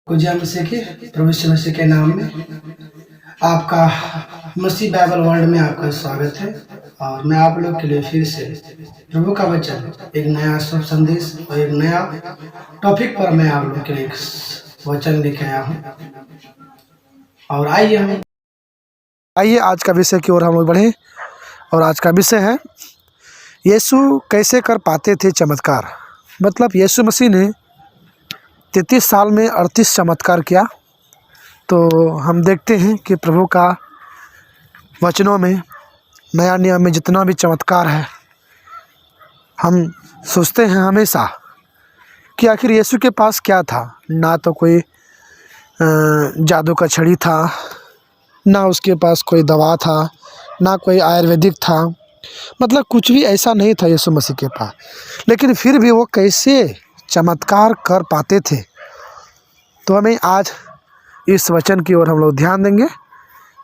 पूज्य मसीह के प्रभु यीशु मसीह के नाम में आपका मसीह बाइबल वर्ल्ड में आपका स्वागत है। और मैं आप लोग के लिए फिर से प्रभु का वचन, एक नया शुभ संदेश और एक नया टॉपिक पर मैं आप लोग के लिए एक वचन लेके आया हूँ। और आइए आज का विषय की ओर हम लोग बढ़े। और आज का विषय है यीशु कैसे कर पाते थे चमत्कार। मतलब यीशु मसीह ने 33 साल में 38 चमत्कार किया। तो हम देखते हैं कि प्रभु का वचनों में, नया नियम में जितना भी चमत्कार है, हम सोचते हैं हमेशा कि आखिर यीशु के पास क्या था। ना तो कोई जादू का छड़ी था, ना उसके पास कोई दवा था, ना कोई आयुर्वेदिक था। मतलब कुछ भी ऐसा नहीं था यीशु मसीह के पास। लेकिन फिर भी वो कैसे चमत्कार कर पाते थे। तो हमें आज इस वचन की ओर हम लोग ध्यान देंगे।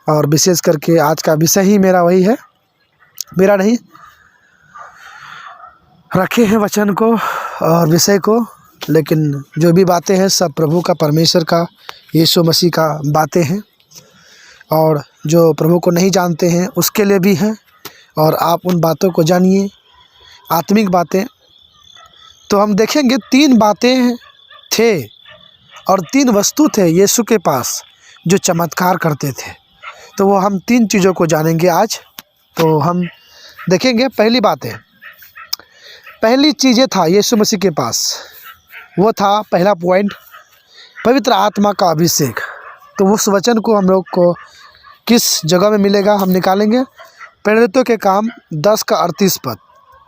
और विशेष करके आज का विषय ही मेरा वही है, मेरा नहीं, रखे हैं वचन को और विषय को। लेकिन जो भी बातें हैं सब प्रभु का, परमेश्वर का, यीशु मसीह का बातें हैं। और जो प्रभु को नहीं जानते हैं उसके लिए भी हैं। और आप उन बातों को जानिए, आत्मिक बातें। तो हम देखेंगे 3 बातें थे और 3 वस्तु थे यीशु के पास जो चमत्कार करते थे। तो वो हम 3 चीज़ों को जानेंगे आज। तो हम देखेंगे पहली बात है, पहली चीज़ें था यीशु मसीह के पास, वो था पहला पॉइंट, पवित्र आत्मा का अभिषेक। तो उस वचन को हम लोग को किस जगह में मिलेगा हम निकालेंगे। प्रेरितों के काम 10 का 38 पद।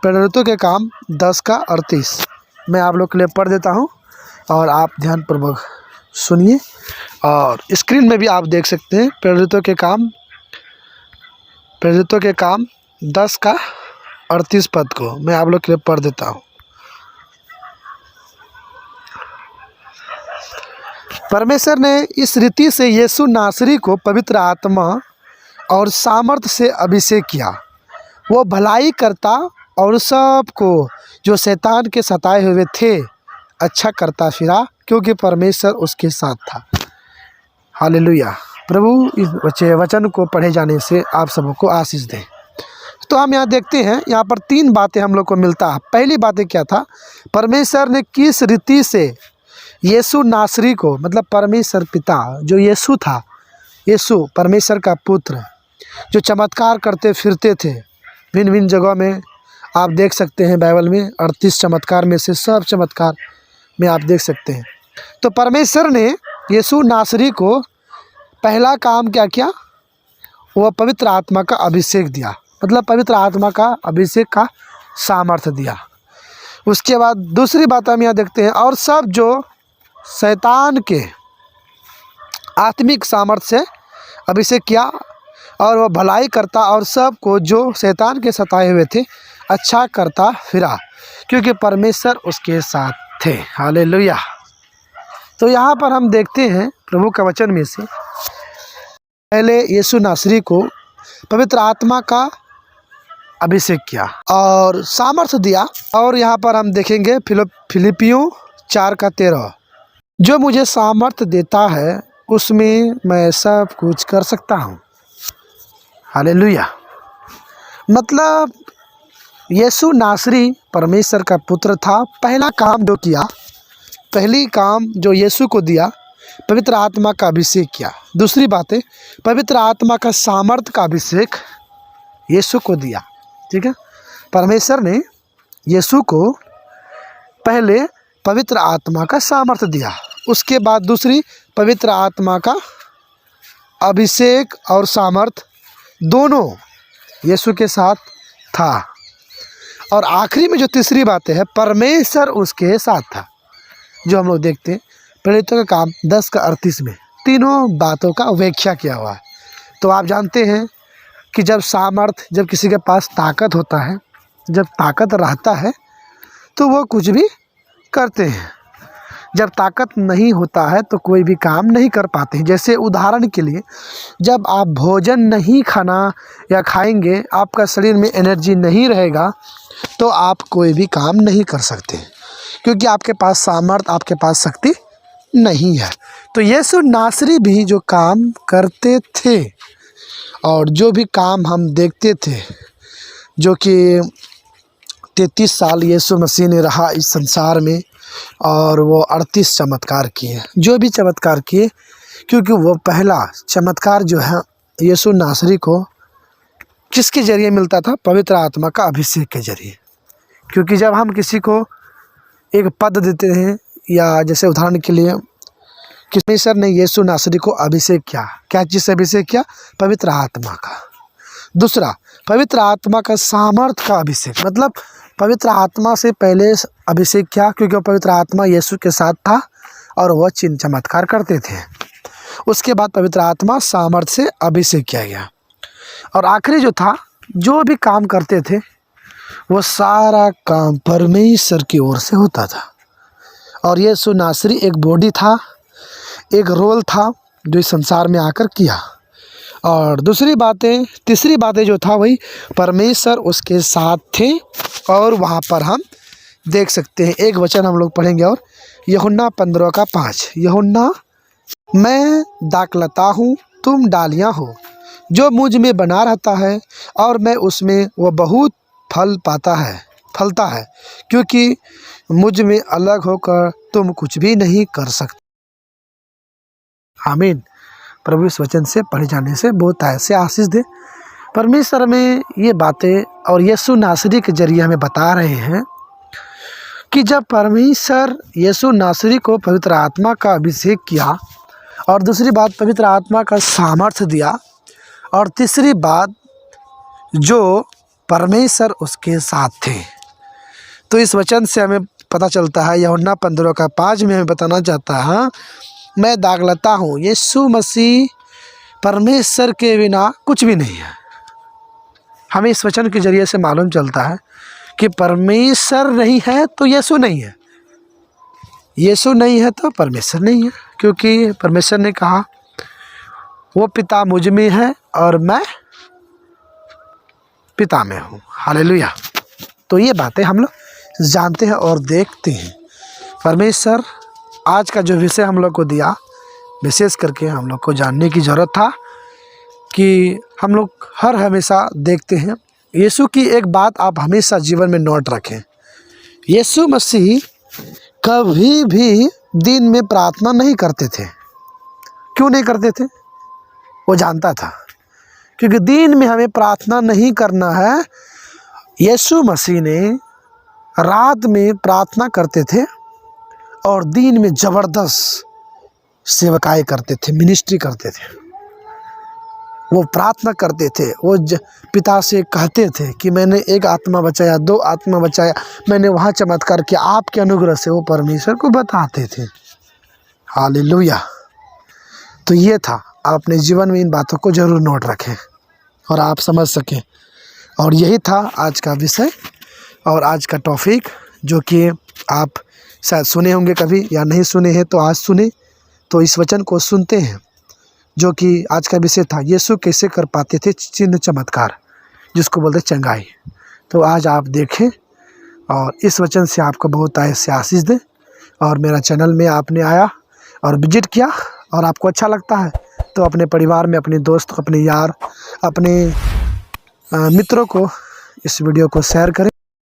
प्रेरितों के काम 10 का 38 मैं आप लोग के लिए पढ़ देता हूँ और आप ध्यानपूर्वक सुनिए। और स्क्रीन में भी आप देख सकते हैं प्रेरितों के काम 10 का 38 पद को मैं आप लोग के लिए पढ़ देता हूँ। परमेश्वर ने इस रीति से यीशु नासरी को पवित्र आत्मा और सामर्थ्य से अभिषेक किया। वो भलाई करता और सबको जो शैतान के सताए हुए थे अच्छा करता फिरा, क्योंकि परमेश्वर उसके साथ था। हालेलुया। प्रभु इस वचन को पढ़े जाने से आप सबको आशीष दें। तो हम यहाँ देखते हैं, यहाँ पर 3 बातें हम लोग को मिलता है। पहली बातें क्या था, परमेश्वर ने किस रीति से यीशु नासरी को, मतलब परमेश्वर पिता जो यीशु था, यीशु परमेश्वर का पुत्र जो चमत्कार करते फिरते थे भिन्न भिन्न जगहों में। आप देख सकते हैं बाइबल में 38 चमत्कार में से सब चमत्कार में आप देख सकते हैं। तो परमेश्वर ने यीशु नासरी को पहला काम क्या किया, वो पवित्र आत्मा का अभिषेक दिया। मतलब पवित्र आत्मा का अभिषेक का सामर्थ्य दिया। उसके बाद दूसरी बात हम यहाँ देखते हैं, और सब जो शैतान के आत्मिक सामर्थ्य से अभिषेक किया, और वह भलाई करता और सबको जो शैतान के सताए हुए थे अच्छा करता फिरा, क्योंकि परमेश्वर उसके साथ थे। हालेलुया। तो यहाँ पर हम देखते हैं प्रभु का वचन में से, पहले यीशु नासरी को पवित्र आत्मा का अभिषेक किया और सामर्थ्य दिया। और यहाँ पर हम देखेंगे फिलिपियों 4 का 13, जो मुझे सामर्थ्य देता है उसमें मैं सब कुछ कर सकता हूँ। हालेलुया। मतलब यीशु नासरी परमेश्वर का पुत्र था। पहला काम जो किया, पहली काम जो यीशु को दिया, पवित्र आत्मा का अभिषेक किया। दूसरी बात है, पवित्र आत्मा का सामर्थ्य का अभिषेक यीशु को दिया। ठीक है, परमेश्वर ने यीशु को पहले पवित्र आत्मा का सामर्थ्य दिया, उसके बाद दूसरी पवित्र आत्मा का अभिषेक और सामर्थ्य दोनों यीशु के साथ था। और आखिरी में जो तीसरी बात है, परमेश्वर उसके साथ था, जो हम लोग देखते हैं प्रेरितों का काम 10 का 38 में। तीनों बातों का व्याख्या किया हुआ है। तो आप जानते हैं कि जब किसी के पास ताकत होता है, जब ताकत रहता है तो वो कुछ भी करते हैं। जब ताकत नहीं होता है तो कोई भी काम नहीं कर पाते हैं। जैसे उदाहरण के लिए, जब आप भोजन नहीं खाना या खाएंगे, आपका शरीर में एनर्जी नहीं रहेगा, तो आप कोई भी काम नहीं कर सकते, क्योंकि आपके पास सामर्थ्य, आपके पास शक्ति नहीं है। तो यीशु नासरी भी जो काम करते थे और जो भी काम हम देखते थे, जो कि 33 साल यीशु मसीह ने रहा इस संसार में और वो 38 चमत्कार किए, जो भी चमत्कार किए, क्योंकि वो पहला चमत्कार जो है यीशु नासरी को किसके ज़रिए मिलता था? पवित्र आत्मा का अभिषेक के ज़रिए। क्योंकि जब हम किसी को एक पद देते हैं, या जैसे उदाहरण के लिए कि परमेश्वर ने यीशु नासरी को अभिषेक किया, क्या चीज़ से अभिषेक किया? पवित्र आत्मा का। दूसरा, पवित्र आत्मा का सामर्थ का अभिषेक, मतलब पवित्र आत्मा से पहले अभिषेक किया, क्योंकि वो पवित्र आत्मा यीशु के साथ था और वह चिन्ह चमत्कार करते थे। उसके बाद पवित्र आत्मा सामर्थ से अभिषेक किया गया, और आखिरी जो था, जो भी काम करते थे वो सारा काम परमेश्वर की ओर से होता था। और यीशु नासरी एक बॉडी था, एक रोल था जो इस संसार में आकर किया। और तीसरी बातें जो था वही परमेश्वर उसके साथ थे। और वहाँ पर हम देख सकते हैं, एक वचन हम लोग पढ़ेंगे, और यूहन्ना 15:5, यूहन्ना, मैं दाखलता हूँ, तुम डालियाँ हो, जो मुझ में बना रहता है और मैं उसमें, वो बहुत फलता है, क्योंकि मुझ में अलग होकर तुम कुछ भी नहीं कर सकते। आमीन। प्रभु इस वचन से पढ़े जाने से बहुत ऐसे आशीष दे। परमेश्वर में ये बातें और यीशु नासरी के जरिए हमें बता रहे हैं कि जब परमेश्वर यीशु नासरी को पवित्र आत्मा का अभिषेक किया, और दूसरी बात पवित्र आत्मा का सामर्थ्य दिया, और तीसरी बात जो परमेश्वर उसके साथ थे। तो इस वचन से हमें पता चलता है, यूहन्ना 15:5 में हमें बताना चाहता है, मैं दाखलता हूँ। यीशु मसीह परमेश्वर के बिना कुछ भी नहीं है। हमें इस वचन के जरिए से मालूम चलता है कि परमेश्वर नहीं है तो यीशु नहीं है, यीशु नहीं है तो परमेश्वर नहीं है। क्योंकि परमेश्वर ने कहा, वो पिता मुझ में है और मैं पिता में हूँ। हालेलुया। तो ये बातें हम लोग जानते हैं और देखते हैं। परमेश्वर आज का जो विषय हम लोग को दिया, विशेष करके हम लोग को जानने की ज़रूरत था कि हम लोग हमेशा देखते हैं। यीशु की एक बात आप हमेशा जीवन में नोट रखें, यीशु मसीह कभी भी दिन में प्रार्थना नहीं करते थे। क्यों नहीं करते थे? वो जानता था, क्योंकि दिन में हमें प्रार्थना नहीं करना है। यीशु मसीह ने रात में प्रार्थना करते थे और दिन में ज़बरदस्त सेवकाई करते थे, मिनिस्ट्री करते थे। वो प्रार्थना करते थे, वो पिता से कहते थे कि मैंने 1 आत्मा बचाया, 2 आत्मा बचाया, मैंने वहाँ चमत्कार किया, आपके अनुग्रह से। वो परमेश्वर को बताते थे। हालेलुया। तो ये था, आप अपने जीवन में इन बातों को ज़रूर नोट रखें और आप समझ सकें। और यही था आज का विषय और आज का टॉपिक, जो कि आप शायद सुने होंगे कभी, या नहीं सुने हैं तो आज सुने। तो इस वचन को सुनते हैं, जो कि आज का विषय था, यीशु कैसे कर पाते थे चिन्ह चमत्कार, जिसको बोलते चंगाई। तो आज आप देखें और इस वचन से आपको बहुत ऐसे आशीष दे। और मेरा चैनल में आपने आया और विजिट किया और आपको अच्छा लगता है तो अपने परिवार में, अपने दोस्त, अपने यार, अपने मित्रों को इस वीडियो को शेयर करें।